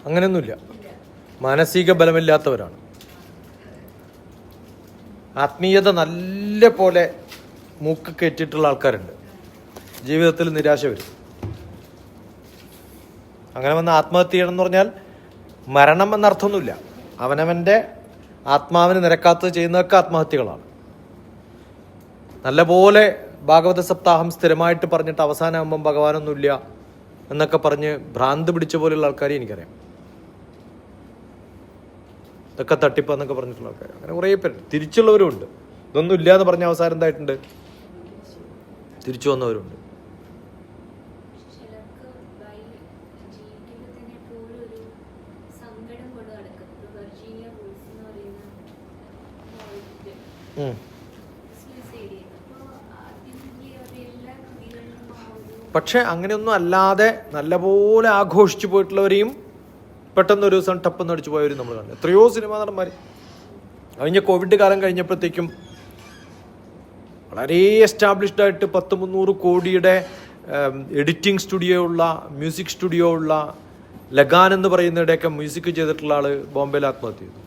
അങ്ങനെയൊന്നുമില്ല. മാനസിക ബലമില്ലാത്തവരാണ്. ആത്മീയത നല്ല പോലെ മൂക്ക് കയറ്റിയിട്ടുള്ള ആൾക്കാരുണ്ട്. ജീവിതത്തിൽ നിരാശ വരും. അങ്ങനെ വന്ന് ആത്മഹത്യ ചെയ്യണമെന്ന് പറഞ്ഞാൽ മരണം എന്നർത്ഥമൊന്നുമില്ല. അവനവൻ്റെ ആത്മാവിന് നിരക്കാത്തത് ചെയ്യുന്നതൊക്കെ ആത്മഹത്യകളാണ്. നല്ലപോലെ ഭാഗവത സപ്താഹം സ്ഥിരമായിട്ട് പറഞ്ഞിട്ട് അവസാനമാകുമ്പം ഭഗവാനൊന്നുമില്ല എന്നൊക്കെ പറഞ്ഞ് ഭ്രാന്ത് പിടിച്ച പോലെയുള്ള ആൾക്കാരെ എനിക്കറിയാം. ഇതൊക്കെ തട്ടിപ്പ് എന്നൊക്കെ പറഞ്ഞിട്ടുള്ള ആൾക്കാർ അങ്ങനെ കുറേ പേരുണ്ട്. തിരിച്ചുള്ളവരും ഉണ്ട്. ഇതൊന്നും ഇല്ല എന്ന് പറഞ്ഞ അവസാനം എന്തായിട്ടുണ്ട്, തിരിച്ചു വന്നവരുണ്ട്. പക്ഷെ അങ്ങനെയൊന്നും അല്ലാതെ നല്ലപോലെ ആഘോഷിച്ചു പോയിട്ടുള്ളവരെയും പെട്ടെന്ന് ഒരു ദിവസം ടപ്പെന്ന് അടിച്ചു പോയവരും നമ്മൾ കണ്ടു. എത്രയോ സിനിമാ നടന്മാർ കഴിഞ്ഞ കോവിഡ് കാലം കഴിഞ്ഞപ്പോഴത്തേക്കും വളരെ എസ്റ്റാബ്ലിഷ്ഡ് ആയിട്ട് 100-300 കോടിയുടെ എഡിറ്റിംഗ് സ്റ്റുഡിയോ ഉള്ള, മ്യൂസിക് സ്റ്റുഡിയോ ഉള്ള ലഗാൻ എന്ന് പറയുന്നതിടെയൊക്കെ മ്യൂസിക് ചെയ്തിട്ടുള്ള ആൾ ബോംബെയിൽ ആത്മഹത്യ ചെയ്തു.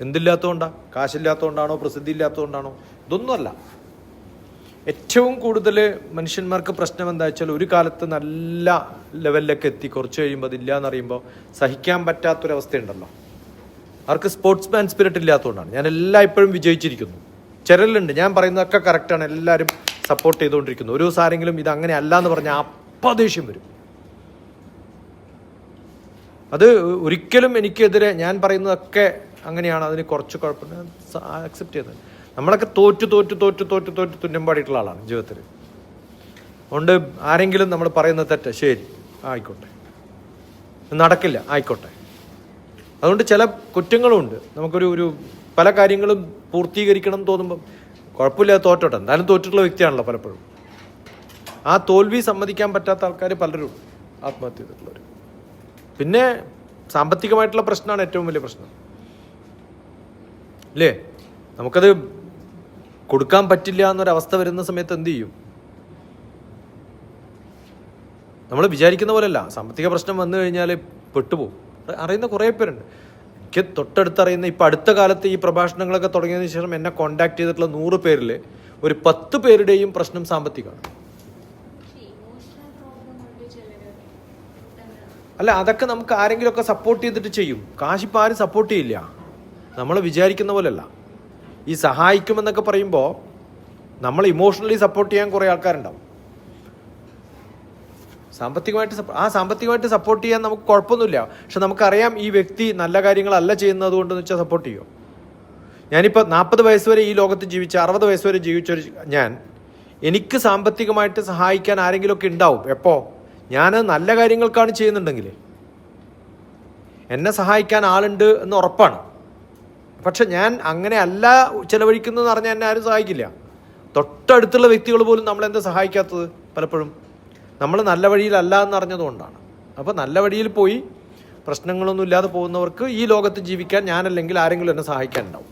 എന്തില്ലാത്തതുകൊണ്ടാണ്? കാശില്ലാത്തതുകൊണ്ടാണോ, പ്രസിദ്ധി ഇല്ലാത്തതുകൊണ്ടാണോ? ഇതൊന്നുമല്ല. ഏറ്റവും കൂടുതൽ മനുഷ്യന്മാർക്ക് പ്രശ്നം എന്താ വെച്ചാൽ ഒരു കാലത്ത് നല്ല ലെവലിലൊക്കെ എത്തി കുറച്ച് കഴിയുമ്പോൾ അതില്ല എന്നറിയുമ്പോൾ സഹിക്കാൻ പറ്റാത്തൊരവസ്ഥയുണ്ടല്ലോ. അവർക്ക് സ്പോർട്സ്മാൻ സ്പിരിറ്റ് ഇല്ലാത്തതുകൊണ്ടാണ്. ഞാൻ ഇപ്പോഴും വിജയിച്ചിരിക്കുന്നു. ചിലരുണ്ട് ഞാൻ പറയുന്നതൊക്കെ കറക്റ്റാണ്, എല്ലാവരും സപ്പോർട്ട് ചെയ്തുകൊണ്ടിരിക്കുന്നു. ഒരു ദിവസം ആരെങ്കിലും ഇത് അങ്ങനെ അല്ല എന്ന് പറഞ്ഞാൽ അപ്പം ദേഷ്യം വരും. അത് ഒരിക്കലും എനിക്കെതിരെ ഞാൻ പറയുന്നതൊക്കെ അങ്ങനെയാണ്, അതിന് കുറച്ച് കുഴപ്പമില്ല, അക്സെപ്റ്റ് ചെയ്യുന്നത്. നമ്മളൊക്കെ തോറ്റ് തുന്നമ്പാടിയിട്ടുള്ള ആളാണ് ജീവിതത്തിൽ. അതുകൊണ്ട് ആരെങ്കിലും നമ്മൾ പറയുന്നത് തെറ്റ്, ശരി ആയിക്കോട്ടെ, നടക്കില്ല ആയിക്കോട്ടെ. അതുകൊണ്ട് ചില കുറ്റങ്ങളും ഉണ്ട്. നമുക്കൊരു പല കാര്യങ്ങളും പൂർത്തീകരിക്കണം എന്ന് തോന്നുമ്പം കുഴപ്പമില്ല, തോറ്റോട്ടെ, എന്തായാലും തോറ്റിട്ടുള്ള വ്യക്തിയാണല്ലോ പലപ്പോഴും. ആ തോൽവി സമ്മതിക്കാൻ പറ്റാത്ത ആൾക്കാർ പലരും ആത്മഹത്യ ചെയ്തിട്ടുള്ളവർ. പിന്നെ സാമ്പത്തികമായിട്ടുള്ള പ്രശ്നമാണ് ഏറ്റവും വലിയ പ്രശ്നം അല്ലേ? നമുക്കത് കൊടുക്കാൻ പറ്റില്ല എന്നൊരവസ്ഥ വരുന്ന സമയത്ത് എന്ത് ചെയ്യും? നമ്മൾ വിചാരിക്കുന്ന പോലെയല്ല. സാമ്പത്തിക പ്രശ്നം വന്നു കഴിഞ്ഞാൽ പെട്ടുപോകും. അറിയുന്ന കുറേ പേരുണ്ട്. എനിക്ക് തൊട്ടടുത്തറിയുന്ന ഇപ്പം അടുത്ത കാലത്ത് ഈ പ്രഭാഷണങ്ങളൊക്കെ തുടങ്ങിയതിന് ശേഷം എന്നെ കോണ്ടാക്ട് ചെയ്തിട്ടുള്ള 100 പേരിൽ ഒരു 10 പേരുടെയും പ്രശ്നം സാമ്പത്തികമാണ്. അല്ല, അതൊക്കെ നമുക്ക് ആരെങ്കിലുമൊക്കെ സപ്പോർട്ട് ചെയ്തിട്ട് ചെയ്യും. കാശിപ്പോൾ ആരും സപ്പോർട്ട് ചെയ്യില്ല. നമ്മൾ വിചാരിക്കുന്ന പോലെയല്ല. ഈ സഹായിക്കുമെന്നൊക്കെ പറയുമ്പോൾ നമ്മൾ ഇമോഷണലി സപ്പോർട്ട് ചെയ്യാൻ കുറേ ആൾക്കാരുണ്ടാവും. സാമ്പത്തികമായിട്ട് സപ്പോർട്ട് ചെയ്യാൻ നമുക്ക് കുഴപ്പമൊന്നുമില്ല. പക്ഷെ നമുക്കറിയാം ഈ വ്യക്തി നല്ല കാര്യങ്ങളല്ല ചെയ്യുന്നത് കൊണ്ടെന്ന് വെച്ചാൽ സപ്പോർട്ട് ചെയ്യുമോ? ഞാനിപ്പോൾ 40 വയസ്സ് വരെ ഈ ലോകത്ത് ജീവിച്ച, 60 വയസ്സ് വരെ ജീവിച്ചൊരു എനിക്ക് സാമ്പത്തികമായിട്ട് സഹായിക്കാൻ ആരെങ്കിലുമൊക്കെ ഉണ്ടാവും. എപ്പോൾ? ഞാൻ നല്ല കാര്യങ്ങൾക്കാണ് ചെയ്യുന്നുണ്ടെങ്കിൽ എന്നെ സഹായിക്കാൻ ആളുണ്ട് എന്ന് ഉറപ്പാണ്. പക്ഷെ ഞാൻ അങ്ങനെ അല്ല ചിലവഴിക്കുന്നതെന്ന് പറഞ്ഞാൽ എന്നെ ആരും സഹായിക്കില്ല. തൊട്ടടുത്തുള്ള വ്യക്തികൾ പോലും നമ്മളെന്താ സഹായിക്കാത്തത്? പലപ്പോഴും നമ്മൾ നല്ല വഴിയിലല്ല എന്നറിഞ്ഞതുകൊണ്ടാണ്. അപ്പോൾ നല്ല വഴിയിൽ പോയി പ്രശ്നങ്ങളൊന്നും ഇല്ലാതെ പോകുന്നവർക്ക് ഈ ലോകത്ത് ജീവിക്കാൻ ഞാനല്ലെങ്കിൽ ആരെങ്കിലും എന്നെ സഹായിക്കാനുണ്ടാവും.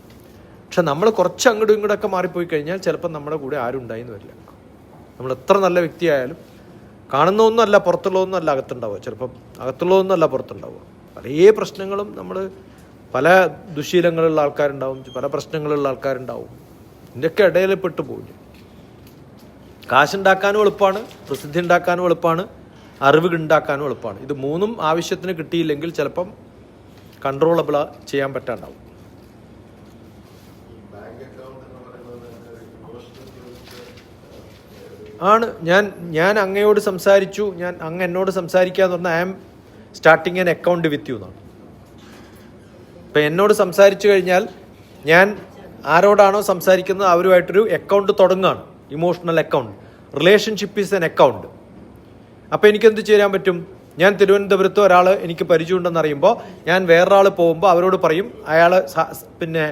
പക്ഷെ നമ്മൾ കുറച്ച് അങ്ങോട്ടും ഇങ്ങോട്ടൊക്കെ മാറിപ്പോയി കഴിഞ്ഞാൽ ചിലപ്പോൾ നമ്മുടെ കൂടെ ആരും ഉണ്ടായിന്ന് വരില്ല. നമ്മൾ എത്ര നല്ല വ്യക്തിയായാലും കാണുന്നതൊന്നുമല്ല പുറത്തുള്ളതൊന്നുമല്ല അകത്തുണ്ടാവുക. ചിലപ്പം അകത്തുള്ളതൊന്നുമല്ല പുറത്തുണ്ടാവുക. പല പ്രശ്നങ്ങളും നമ്മൾ പല ദുശീലങ്ങളുള്ള ആൾക്കാരുണ്ടാവും, പല പ്രശ്നങ്ങളുള്ള ആൾക്കാരുണ്ടാവും. ഇതിൻ്റെയൊക്കെ ഇടയിൽ പെട്ടുപോയില്ല. കാശുണ്ടാക്കാനും എളുപ്പമാണ്, പ്രസിദ്ധി ഉണ്ടാക്കാനും എളുപ്പമാണ്, അറിവ് ഉണ്ടാക്കാനും എളുപ്പമാണ്. ഇത് മൂന്നും ആവശ്യത്തിന് കിട്ടിയില്ലെങ്കിൽ ചിലപ്പം കൺട്രോളബിൾ ചെയ്യാൻ പറ്റാണ്ടാവും. ആണ്. ഞാൻ അങ്ങയോട് സംസാരിച്ചു, അങ്ങ് എന്നോട് സംസാരിക്കാന്ന് പറഞ്ഞാൽ I am starting an account with you എന്നാണ്. ഇപ്പം എന്നോട് സംസാരിച്ചു കഴിഞ്ഞാൽ ഞാൻ ആരോടാണോ സംസാരിക്കുന്നത് അവരുമായിട്ടൊരു അക്കൗണ്ട് തുടങ്ങുകയാണ്. Emotional account. Relationship is an account. അപ്പോൾ എനിക്കെന്ത് ചെയ്യാൻ പറ്റും? ഞാൻ തിരുവനന്തപുരത്ത് ഒരാൾ എനിക്ക് പരിചയമുണ്ടെന്ന് അറിയുമ്പോൾ ഞാൻ വേറൊരാൾ പോകുമ്പോൾ അവരോട് പറയും, അയാൾ പിന്നെ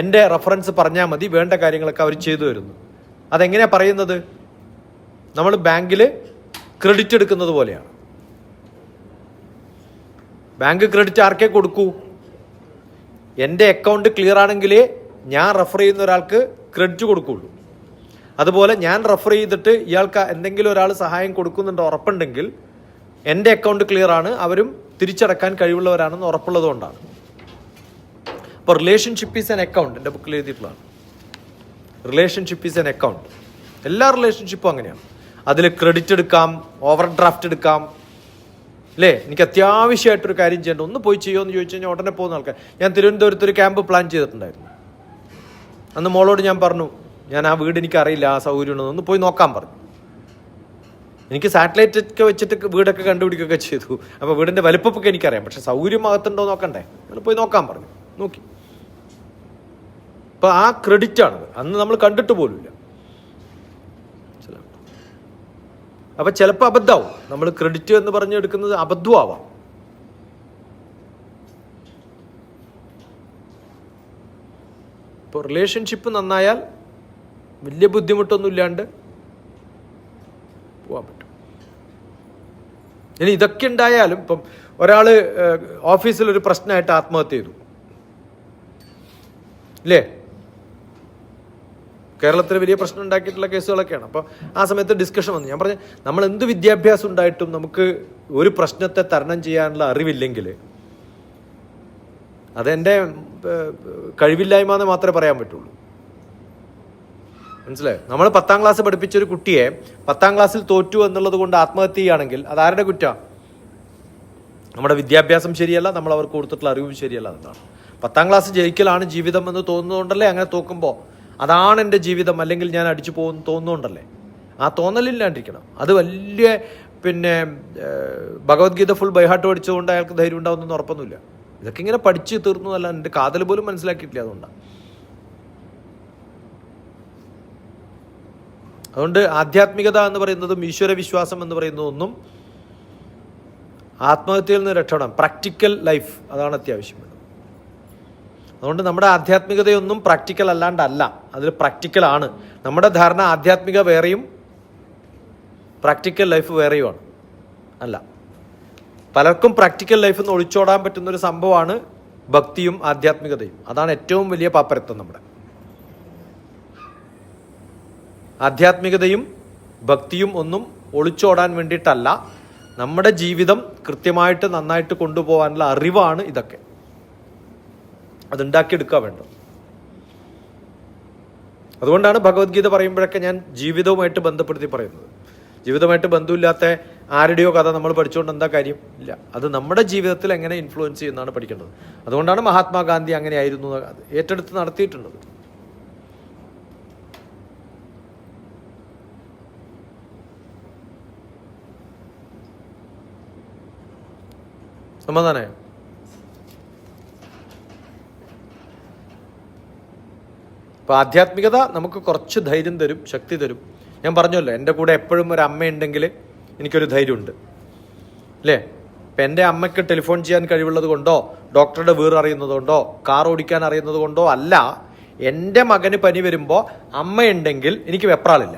എൻ്റെ റെഫറൻസ് പറഞ്ഞാൽ മതി, വേണ്ട കാര്യങ്ങളൊക്കെ അവർ ചെയ്തു തരുന്നു. അതെങ്ങനെയാണ് പറയുന്നത്? നമ്മൾ ബാങ്കിൽ ക്രെഡിറ്റ് എടുക്കുന്നത് പോലെയാണ്. ബാങ്ക് ക്രെഡിറ്റ് ആർക്കേ കൊടുക്കൂ? എൻ്റെ അക്കൗണ്ട് ക്ലിയർ ആണെങ്കിലേ ഞാൻ റെഫർ ചെയ്യുന്ന ഒരാൾക്ക് ക്രെഡിറ്റ് കൊടുക്കുകയുള്ളൂ. അതുപോലെ ഞാൻ റെഫർ ചെയ്തിട്ട് ഇയാൾക്ക് എന്തെങ്കിലും ഒരാൾ സഹായം കൊടുക്കുന്നുണ്ട് ഉറപ്പുണ്ടെങ്കിൽ എൻ്റെ അക്കൗണ്ട് ക്ലിയർ ആണ്, അവരും തിരിച്ചടക്കാൻ കഴിവുള്ളവരാണെന്ന് ഉറപ്പുള്ളത് കൊണ്ടാണ്. അപ്പോൾ റിലേഷൻഷിപ്പ് ഈസ് ആൻ അക്കൗണ്ട്, എൻ്റെ ബുക്കിൽ എഴുതിയിട്ടുള്ളതാണ്. Relationship is an account. എല്ലാ റിലേഷൻഷിപ്പും അങ്ങനെയാണ്. അതിൽ ക്രെഡിറ്റ് എടുക്കാം, ഓവർ ഡ്രാഫ്റ്റ് എടുക്കാം, അല്ലേ? എനിക്ക് അത്യാവശ്യമായിട്ടൊരു കാര്യം ചെയ്യേണ്ട, ഒന്ന് പോയി ചെയ്യുമോ എന്ന് ചോദിച്ചു കഴിഞ്ഞാൽ ഉടനെ പോകുന്ന ആൾക്കാർ. ഞാൻ തിരുവനന്തപുരത്ത് ഒരു ക്യാമ്പ് പ്ലാൻ ചെയ്തിട്ടുണ്ടായിരുന്നു. അന്ന് മോളോട് ഞാൻ പറഞ്ഞു, ഞാൻ ആ വീട് എനിക്കറിയില്ല, ആ സൗകര്യം ഉണ്ടെന്ന്, ഒന്ന് പോയി നോക്കാൻ പറഞ്ഞു. എനിക്ക് സാറ്റലൈറ്റ് ഒക്കെ വെച്ചിട്ട് വീടൊക്കെ കണ്ടുപിടിക്കുകയൊക്കെ ചെയ്തു. അപ്പോൾ വീടിൻ്റെ വലുപ്പമൊക്കെ എനിക്കറിയാം, പക്ഷെ സൗകര്യം അകത്തുണ്ടോ നോക്കണ്ടേ, നിങ്ങൾ പോയി നോക്കാൻ പറഞ്ഞു. നോക്കി. അപ്പോൾ ആ ക്രെഡിറ്റാണത്. അന്ന് നമ്മൾ കണ്ടിട്ട് പോലുമില്ല. അപ്പം ചിലപ്പോൾ അബദ്ധമാവും. നമ്മൾ ക്രെഡിറ്റ് എന്ന് പറഞ്ഞെടുക്കുന്നത് അബദ്ധമാവാം. ഇപ്പോൾ റിലേഷൻഷിപ്പ് നന്നായാൽ വലിയ ബുദ്ധിമുട്ടൊന്നും ഇല്ലാണ്ട് പോകാൻ പറ്റും. ഇനി ഇതൊക്കെ ഉണ്ടായാലും ഇപ്പം ഒരാൾ ഓഫീസിലൊരു പ്രശ്നമായിട്ട് ആത്മഹത്യ ചെയ്തു, ഇല്ലേ? കേരളത്തിൽ വലിയ പ്രശ്നം ഉണ്ടാക്കിയിട്ടുള്ള കേസുകളൊക്കെയാണ്. അപ്പോൾ ആ സമയത്ത് ഡിസ്കഷൻ വന്നു. ഞാൻ പറഞ്ഞു, നമ്മൾ എന്ത് വിദ്യാഭ്യാസം ഉണ്ടായിട്ടും നമുക്ക് ഒരു പ്രശ്നത്തെ തരണം ചെയ്യാനുള്ള അറിവില്ലെങ്കിൽ അതെൻ്റെ കഴിവില്ലായ്മ എന്ന് മാത്രമേ പറയാൻ പറ്റുള്ളൂ. മനസ്സിലായോ? നമ്മൾ 10ാം ക്ലാസ് പഠിപ്പിച്ചൊരു കുട്ടിയെ 10ാം ക്ലാസ്സിൽ തോറ്റു എന്നുള്ളത് കൊണ്ട് ആത്മഹത്യ ചെയ്യുകയാണെങ്കിൽ അതാരുടെ കുറ്റമാണ്? നമ്മുടെ വിദ്യാഭ്യാസം ശരിയല്ല, നമ്മൾ അവർക്ക് കൊടുത്തിട്ടുള്ള അറിവും ശരിയല്ല. എന്നാണ് 10ാം ക്ലാസ് ജയിക്കലാണ് ജീവിതം എന്ന് തോന്നുന്നതുകൊണ്ടല്ലേ അങ്ങനെ തോക്കുമ്പോൾ അതാണ് എൻ്റെ ജീവിതം, അല്ലെങ്കിൽ ഞാൻ അടിച്ചു പോകുന്നു തോന്നുന്നുണ്ടല്ലേ? ആ തോന്നലില്ലാണ്ടിരിക്കണം. അത് വലിയ ഭഗവത്ഗീത ഫുൾ ബൈഹാർട്ട് പഠിച്ചുകൊണ്ട് അയാൾക്ക് ധൈര്യം ഉണ്ടാവുന്നൊന്നും ഉറപ്പൊന്നുമില്ല. ഇതൊക്കെ ഇങ്ങനെ പഠിച്ച് തീർന്നതല്ല, എൻ്റെ കാതൽ പോലും മനസ്സിലാക്കിയിട്ടില്ല. അതുകൊണ്ട് ആധ്യാത്മികത എന്ന് പറയുന്നതും ഈശ്വര വിശ്വാസം എന്ന് പറയുന്നതൊന്നും ആത്മഹത്യയിൽ നിന്ന് രക്ഷപ്പെടാം. പ്രാക്ടിക്കൽ ലൈഫ്, അതാണ് അത്യാവശ്യം. അതുകൊണ്ട് നമ്മുടെ ആധ്യാത്മികതയൊന്നും പ്രാക്ടിക്കൽ അല്ലാണ്ടല്ല, അതിൽ പ്രാക്ടിക്കലാണ്. നമ്മുടെ ധാരണ ആധ്യാത്മിക വേറെയും പ്രാക്ടിക്കൽ ലൈഫ് വേറെയുമാണ്. അല്ല, പലർക്കും പ്രാക്ടിക്കൽ ലൈഫിൽ നിന്ന് ഒളിച്ചോടാൻ പറ്റുന്നൊരു സംഭവമാണ് ഭക്തിയും ആധ്യാത്മികതയും. അതാണ് ഏറ്റവും വലിയ പാപ്പരത്വം. നമ്മുടെ ആധ്യാത്മികതയും ഭക്തിയും ഒന്നും ഒളിച്ചോടാൻ വേണ്ടിയിട്ടല്ല, നമ്മുടെ ജീവിതം കൃത്യമായിട്ട് നന്നായിട്ട് കൊണ്ടുപോകാനുള്ള അറിവാണ് ഇതൊക്കെ. അതുണ്ടാക്കിയെടുക്കുക വേണ്ട. അതുകൊണ്ടാണ് ഭഗവത്ഗീത പറയുമ്പോഴൊക്കെ ഞാൻ ജീവിതവുമായിട്ട് ബന്ധപ്പെടുത്തി പറയുന്നത്. ജീവിതമായിട്ട് ബന്ധമില്ലാത്ത ആരുടെയോ കഥ നമ്മൾ പഠിച്ചുകൊണ്ട് എന്താ കാര്യം? ഇല്ല. അത് നമ്മുടെ ജീവിതത്തിൽ എങ്ങനെ ഇൻഫ്ലുവൻസ് ചെയ്യുന്നതാണ് പഠിക്കേണ്ടത്. അതുകൊണ്ടാണ് മഹാത്മാഗാന്ധി അങ്ങനെയായിരുന്നു ഏറ്റെടുത്ത് നടത്തിയിട്ടുള്ളത്. സമാധാനായോ? അപ്പോൾ ആധ്യാത്മികത നമുക്ക് കുറച്ച് ധൈര്യം തരും, ശക്തി തരും. ഞാൻ പറഞ്ഞല്ലോ, എൻ്റെ കൂടെ എപ്പോഴും ഒരു അമ്മയുണ്ടെങ്കിൽ എനിക്കൊരു ധൈര്യമുണ്ട്, അല്ലേ? ഇപ്പം എൻ്റെ അമ്മയ്ക്ക് ടെലിഫോൺ ചെയ്യാൻ കഴിവുള്ളത് കൊണ്ടോ ഡോക്ടറുടെ വീറ് അറിയുന്നത് കൊണ്ടോ കാർ ഓടിക്കാൻ അറിയുന്നത് കൊണ്ടോ അല്ല, എൻ്റെ മകന് പനി വരുമ്പോൾ അമ്മയുണ്ടെങ്കിൽ എനിക്ക് വെപ്രാളില്ല.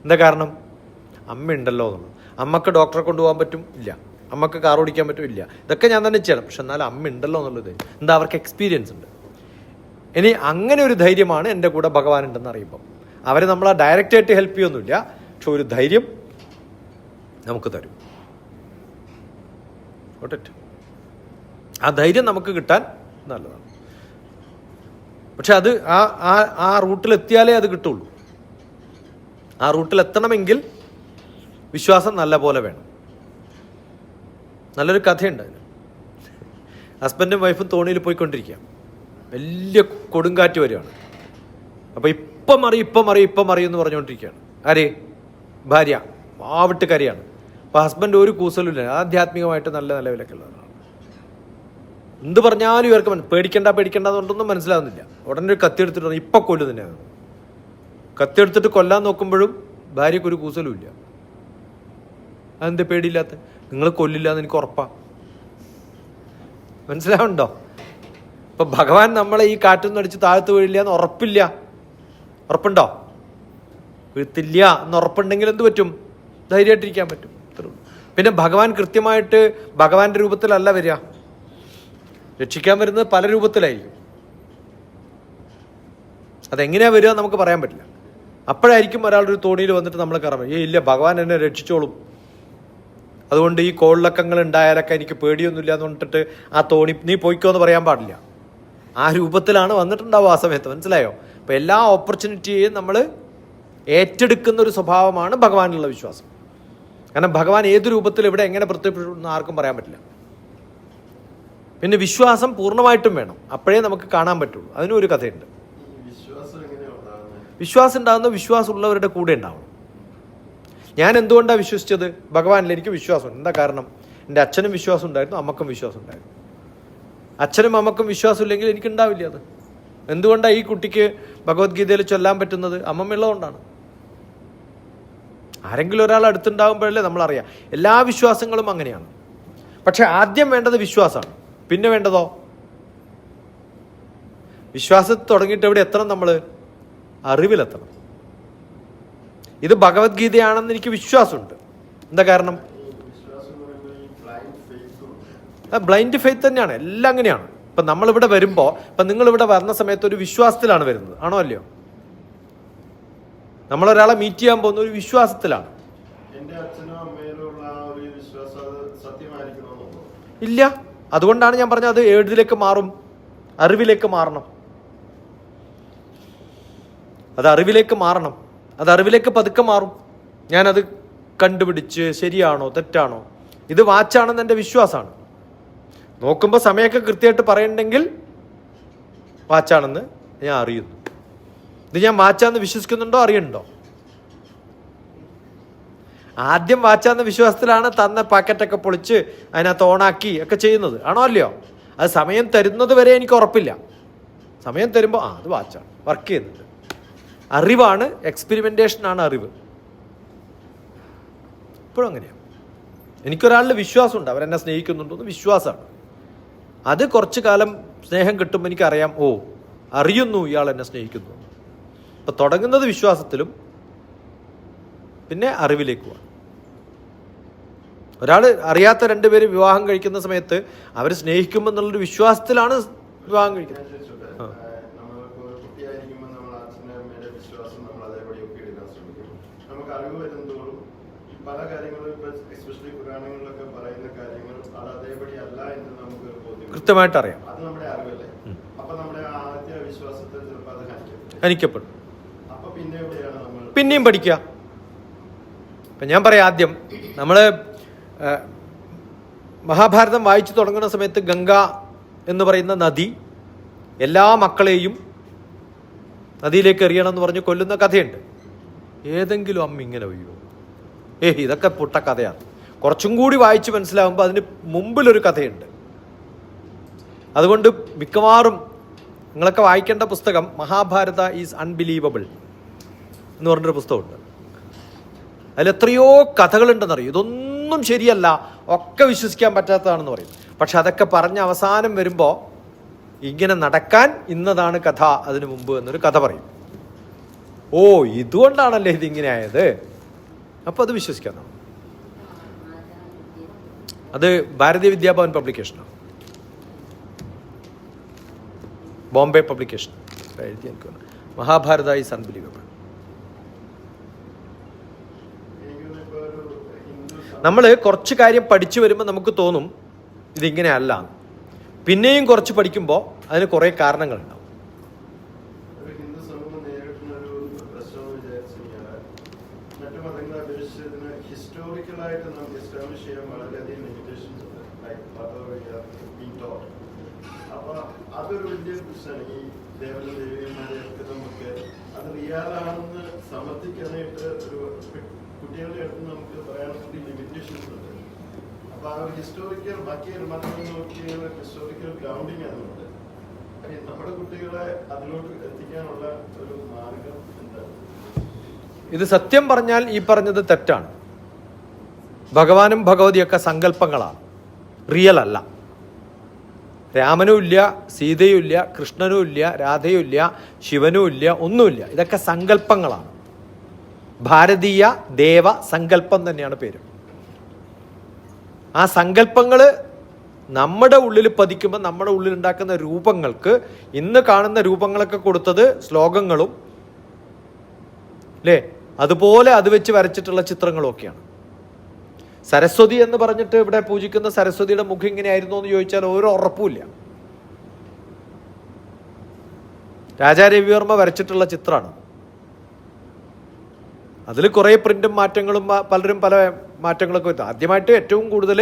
എന്താ കാരണം? അമ്മയുണ്ടല്ലോ എന്നുള്ളത്. അമ്മക്ക് ഡോക്ടറെ കൊണ്ടുപോകാൻ പറ്റും? ഇല്ല. അമ്മക്ക് കാർ ഓടിക്കാൻ പറ്റും? ഇല്ല. ഇതൊക്കെ ഞാൻ തന്നെ ചെയ്യണം. പക്ഷെ എന്നാലും അമ്മ ഉണ്ടല്ലോ എന്നുള്ളത് എന്താ, അവർക്ക് എക്സ്പീരിയൻസ് ഉണ്ട്. ഇനി അങ്ങനെ ഒരു ധൈര്യമാണ് എൻ്റെ കൂടെ ഭഗവാൻ ഉണ്ടെന്ന് അറിയുമ്പോൾ. അവരെ നമ്മൾ ഡയറക്റ്റായിട്ട് ഹെൽപ്പ് ചെയ്യൊന്നുമില്ല, പക്ഷെ ഒരു ധൈര്യം നമുക്ക് തരും. ആ ധൈര്യം നമുക്ക് കിട്ടാൻ നല്ലതാണ്. പക്ഷെ അത് ആ റൂട്ടിലെത്തിയാലേ അത് കിട്ടുള്ളൂ. ആ റൂട്ടിലെത്തണമെങ്കിൽ വിശ്വാസം നല്ല പോലെ വേണം. നല്ലൊരു കഥയുണ്ട് അതിന്. ഹസ്ബൻഡും വൈഫും തോണിയിൽ പോയിക്കൊണ്ടിരിക്കുക. വലിയ കൊടുങ്കാറ്റ് വരികയാണ്. അപ്പോൾ ഇപ്പം മറിയും എന്ന് പറഞ്ഞുകൊണ്ടിരിക്കുകയാണ്. ആര്? ഭാര്യ വാവിട്ട് കരയാണ്. അപ്പോൾ ഹസ്ബൻഡ് ഒരു കൂസലുമില്ല, ആധ്യാത്മികമായിട്ട് നല്ല നിലവിലൊക്കെ ഉള്ളതാണ്. എന്ത് പറഞ്ഞാലും ഇവർക്ക് പേടിക്കണ്ടെന്നൊന്നും മനസ്സിലാവുന്നില്ല. ഉടനെ ഒരു കത്തിയെടുത്തിട്ട് ഇപ്പം കൊല്ലു തന്നെയാണ്. കത്തിയെടുത്തിട്ട് കൊല്ലാൻ നോക്കുമ്പോഴും ഭാര്യയ്ക്ക് ഒരു കൂസലുമില്ല. അതെന്ത് പേടിയില്ലാത്ത? നിങ്ങൾ കൊല്ലില്ല എന്ന് എനിക്ക് ഉറപ്പാണ്. മനസ്സിലാവുന്നുണ്ടോ? ഇപ്പം ഭഗവാൻ നമ്മളെ ഈ കാറ്റൊന്നും അടിച്ച് താഴത്ത് വീഴില്ല എന്ന് ഉറപ്പില്ല. ഉറപ്പുണ്ടോ? വീഴ്ത്തില്ല എന്ന് ഉറപ്പുണ്ടെങ്കിൽ എന്ത് പറ്റും? ധൈര്യമായിട്ടിരിക്കാൻ പറ്റും. പിന്നെ ഭഗവാൻ കൃത്യമായിട്ട് ഭഗവാന്റെ രൂപത്തിലല്ല വരിക. രക്ഷിക്കാൻ വരുന്നത് പല രൂപത്തിലായിരിക്കും. അതെങ്ങനെയാണ് വരിക നമുക്ക് പറയാൻ പറ്റില്ല. അപ്പോഴായിരിക്കും ഒരാളൊരു തോണിയിൽ വന്നിട്ട് നമ്മളെ കയറാൻ ഇല്ല, ഭഗവാൻ എന്നെ രക്ഷിച്ചോളും, അതുകൊണ്ട് ഈ കോളിളക്കങ്ങൾ ഉണ്ടായാലൊക്കെ എനിക്ക് പേടിയൊന്നുമില്ല എന്ന് പറഞ്ഞിട്ട് ആ തോണി നീ പോയിക്കോ എന്ന് പറയാൻ പാടില്ല. ആ രൂപത്തിലാണ് വന്നിട്ടുണ്ടാവും ആ സമയത്ത്. മനസ്സിലായോ? അപ്പോൾ എല്ലാ ഓപ്പർച്യൂണിറ്റിയെയും നമ്മൾ ഏറ്റെടുക്കുന്ന ഒരു സ്വഭാവമാണ് ഭഗവാനുള്ള വിശ്വാസം. കാരണം ഭഗവാൻ ഏത് രൂപത്തിൽ ഇവിടെ എങ്ങനെ പ്രത്യക്ഷപ്പെടുന്ന ആർക്കും പറയാൻ പറ്റില്ല. പിന്നെ വിശ്വാസം പൂർണ്ണമായിട്ടും വേണം, അപ്പോഴേ നമുക്ക് കാണാൻ പറ്റുള്ളൂ. അതിനും ഒരു കഥയുണ്ട്. വിശ്വാസം ഉണ്ടാകുന്ന വിശ്വാസമുള്ളവരുടെ കൂടെ ഉണ്ടാവണം. ഞാൻ എന്തുകൊണ്ടാണ് വിശ്വസിച്ചത്? ഭഗവാനിൽ എനിക്ക് വിശ്വാസമുണ്ട്. എന്താ കാരണം? എൻ്റെ അച്ഛനും വിശ്വാസം ഉണ്ടായിരുന്നു, അമ്മക്കും വിശ്വാസം ഉണ്ടായിരുന്നു. അച്ഛനും അമ്മക്കും വിശ്വാസം ഇല്ലെങ്കിൽ എനിക്കുണ്ടാവില്ല. അത് എന്തുകൊണ്ടാണ് ഈ കുട്ടിക്ക് ഭഗവത്ഗീതയിൽ ചൊല്ലാൻ പറ്റുന്നത്? അമ്മമ്മയുള്ളതുകൊണ്ടാണ്. ആരെങ്കിലും ഒരാൾ അടുത്തുണ്ടാകുമ്പോഴല്ലേ നമ്മളറിയാം. എല്ലാ വിശ്വാസങ്ങളും അങ്ങനെയാണ്. പക്ഷെ ആദ്യം വേണ്ടത് വിശ്വാസമാണ്. പിന്നെ വേണ്ടതോ? വിശ്വാസത്തിൽ തുടങ്ങിയിട്ട് എവിടെ എത്തണം? നമ്മൾ അറിവിലെത്തണം. ഇത് ഭഗവത്ഗീതയാണെന്ന് എനിക്ക് വിശ്വാസമുണ്ട്. എന്താ കാരണം? ബ്ലൈൻഡ് ഫെയ്ത്ത് തന്നെയാണ്. എല്ലാം അങ്ങനെയാണ്. ഇപ്പം നമ്മളിവിടെ വരുമ്പോൾ, ഇപ്പം നിങ്ങളിവിടെ വരുന്ന സമയത്ത് ഒരു വിശ്വാസത്തിലാണ് വരുന്നത്, ആണോ അല്ലയോ? നമ്മളൊരാളെ മീറ്റ് ചെയ്യാൻ പോകുന്ന ഒരു വിശ്വാസത്തിലാണ്. ഇല്ല. അതുകൊണ്ടാണ് ഞാൻ പറഞ്ഞത് അത് ഏതിലേക്ക് മാറും? അറിവിലേക്ക് മാറണം. അത് അറിവിലേക്ക് മാറണം. അത് അറിവിലേക്ക് പതുക്കെ മാറും. ഞാനത് കണ്ടുപിടിച്ച് ശരിയാണോ തെറ്റാണോ, ഇത് വാച്ചാണെന്ന് എൻ്റെ വിശ്വാസമാണ്. നോക്കുമ്പോൾ സമയമൊക്കെ കൃത്യമായിട്ട് പറയണ്ടെങ്കിൽ വാച്ചാണെന്ന് ഞാൻ അറിയുന്നു. ഇത് ഞാൻ വാച്ചാന്ന് വിശ്വസിക്കുന്നുണ്ടോ അറിയണ്ടോ? ആദ്യം വാച്ചാന്ന വിശ്വാസത്തിലാണ് തന്ന പാക്കറ്റൊക്കെ പൊളിച്ച് അതിനകത്ത് ഓണാക്കി ഒക്കെ ചെയ്യുന്നത്, ആണോ അല്ലയോ? അത് സമയം തരുന്നത് വരെ എനിക്ക് ഉറപ്പില്ല. സമയം തരുമ്പോൾ അത് വാച്ചാണ്, വർക്ക് ചെയ്യുന്നുണ്ട്. അറിവാണ്, എക്സ്പെരിമെൻറ്റേഷനാണ് അറിവ്. ഇപ്പോഴും അങ്ങനെയാണ്. എനിക്കൊരാളുടെ വിശ്വാസമുണ്ട്, അവരെന്നെ സ്നേഹിക്കുന്നുണ്ടെന്ന് വിശ്വാസമാണ്. അത് കുറച്ച് കാലം സ്നേഹം കിട്ടുമ്പോൾ എനിക്കറിയാം, ഓ അറിയുന്നു ഇയാൾ എന്നെ സ്നേഹിക്കുന്നു. അപ്പം തുടങ്ങുന്നത് വിശ്വാസത്തിലും പിന്നെ അറിവിലേക്ക് പോവാം. ഒരാൾ അറിയാത്ത രണ്ടുപേര് വിവാഹം കഴിക്കുന്ന സമയത്ത് അവർ സ്നേഹിക്കുമ്പോൾ എന്നുള്ളൊരു വിശ്വാസത്തിലാണ് വിവാഹം കഴിക്കുന്നത്. പല കാര്യങ്ങളും എസ്പെഷ്യലി പുരാണങ്ങളിലൊക്കെ പറയുന്ന കാര്യങ്ങൾ അത് അതേപടി അല്ല എന്ന് നമുക്ക് കൃത്യമായിട്ട് അറിയാം. അത് നമ്മുടെ അറിവല്ലേ? അപ്പൊ നമ്മുടെ ആദ്യ വിശ്വാസത്തിൽ ചിലപ്പോൾ അത് ഹനിക്കപ്പെടും. അപ്പൊ പിന്നെ എവിടെയാണ് നമ്മൾ പിന്നെയും പഠിക്കുക? ഇപ്പം ഞാൻ പറയാം, ആദ്യം നമ്മൾ മഹാഭാരതം വായിച്ചു തുടങ്ങുന്ന സമയത്ത് ഗംഗ എന്ന് പറയുന്ന നദി എല്ലാ മക്കളെയും നദിയിലേക്ക് എറിയണം എന്ന് പറഞ്ഞ് കൊല്ലുന്ന കഥയുണ്ട്. ഏതെങ്കിലും അമ്മ ഇങ്ങനെ വയ്യോ? ഇതൊക്കെ പുട്ടക്കഥയാണ്. കുറച്ചും കൂടി വായിച്ച് മനസ്സിലാവുമ്പോൾ അതിന് മുമ്പിലൊരു കഥയുണ്ട്. അതുകൊണ്ട് മിക്കവാറും നിങ്ങളൊക്കെ വായിക്കേണ്ട പുസ്തകം മഹാഭാരത ഈസ് അൺബിലീവബിൾ എന്ന് പറഞ്ഞൊരു പുസ്തകമുണ്ട്. അതിലെത്രയോ കഥകളുണ്ടെന്നറിയും. ഇതൊന്നും ശരിയല്ല, ഒക്കെ വിശ്വസിക്കാൻ പറ്റാത്തതാണെന്ന് പറയും. പക്ഷെ അതൊക്കെ പറഞ്ഞ് അവസാനം വരുമ്പോൾ ഇങ്ങനെ നടക്കാൻ ഇന്നതാണ് കഥ അതിനു മുമ്പ് എന്നൊരു കഥ പറയും. ഓ ഇതുകൊണ്ടാണല്ലേ ഇതിങ്ങനെ ആയത്, അപ്പോൾ അത് വിശ്വസിക്കാം. അത് ഭാരതീയ വിദ്യാഭവൻ പബ്ലിക്കേഷനാണ്, ബോംബെ പബ്ലിക്കേഷൻ എഴുതി. എനിക്ക് മഹാഭാരത ഈസ് അൺബിലീവബിൾ. നമ്മൾ കുറച്ച് കാര്യം പഠിച്ചു വരുമ്പോൾ നമുക്ക് തോന്നും ഇതിങ്ങനെ അല്ല. പിന്നെയും കുറച്ച് പഠിക്കുമ്പോൾ അതിന് കുറേ കാരണങ്ങളുണ്ടാവും. ഹിസ്റ്റോറിക്കലായിട്ട് നമുക്ക് എസ്റ്റാബ്ലിഷ് ചെയ്യാൻ വളരെയധികം ലിമിറ്റേഷൻസ് ഉണ്ട്. അപ്പൊ അതൊരു വലിയ പ്രശ്നമാണ്. ഈ ദേവന്മാരെ ഒക്കെ നമുക്ക് അത് റിയാലാണെന്ന് സമർത്ഥിക്കാനായിട്ട് ഒരു കുട്ടികളുടെ അടുത്ത് നമുക്ക് പറയാനുള്ള ലിമിറ്റേഷൻസ് ഉണ്ട്. അപ്പൊ ആ ഒരു ഹിസ്റ്റോറിക്കൽ ബാക്കി മതങ്ങൾ നോക്കിയുള്ള ഹിസ്റ്റോറിക്കൽ ഗ്രൗണ്ടിങ് അതുകൊണ്ട് നമ്മുടെ കുട്ടികളെ അതിലോട്ട് എത്തിക്കാനുള്ള ഒരു മാർഗം എന്താണ്? ഇത് സത്യം പറഞ്ഞാൽ ഈ പറഞ്ഞത് തെറ്റാണ്. ഭഗവാനും ഭഗവതിയൊക്കെ സങ്കല്പങ്ങളാണ്, റിയൽ അല്ല. രാമനും ഇല്ല, സീതയും ഇല്ല, കൃഷ്ണനും ഇല്ല, രാധയും ഇല്ല, ശിവനും ഇല്ല, ഒന്നുമില്ല. ഇതൊക്കെ സങ്കല്പങ്ങളാണ്. ഭാരതീയ ദേവ സങ്കല്പം തന്നെയാണ് പേര്. ആ സങ്കല്പങ്ങൾ നമ്മുടെ ഉള്ളിൽ പതിക്കുമ്പോൾ നമ്മുടെ ഉള്ളിൽ ഉണ്ടാക്കുന്ന രൂപങ്ങൾക്ക് ഇന്ന് കാണുന്ന രൂപങ്ങളൊക്കെ കൊടുത്തത് ശ്ലോകങ്ങളും അല്ലേ, അതുപോലെ അത് വെച്ച് വരച്ചിട്ടുള്ള ചിത്രങ്ങളും ഒക്കെയാണ്. സരസ്വതി എന്ന് പറഞ്ഞിട്ട് ഇവിടെ പൂജിക്കുന്ന സരസ്വതിയുടെ മുഖം ഇങ്ങനെയായിരുന്നു എന്ന് ചോദിച്ചാൽ ഒരു ഉറപ്പുമില്ല. രാജാ രവിവർമ്മ വരച്ചിട്ടുള്ള ചിത്രമാണ്. അതിൽ കുറേ പ്രിന്റും മാറ്റങ്ങളും പലരും പല മാറ്റങ്ങളൊക്കെ വരുത്തും. ആദ്യമായിട്ട് ഏറ്റവും കൂടുതൽ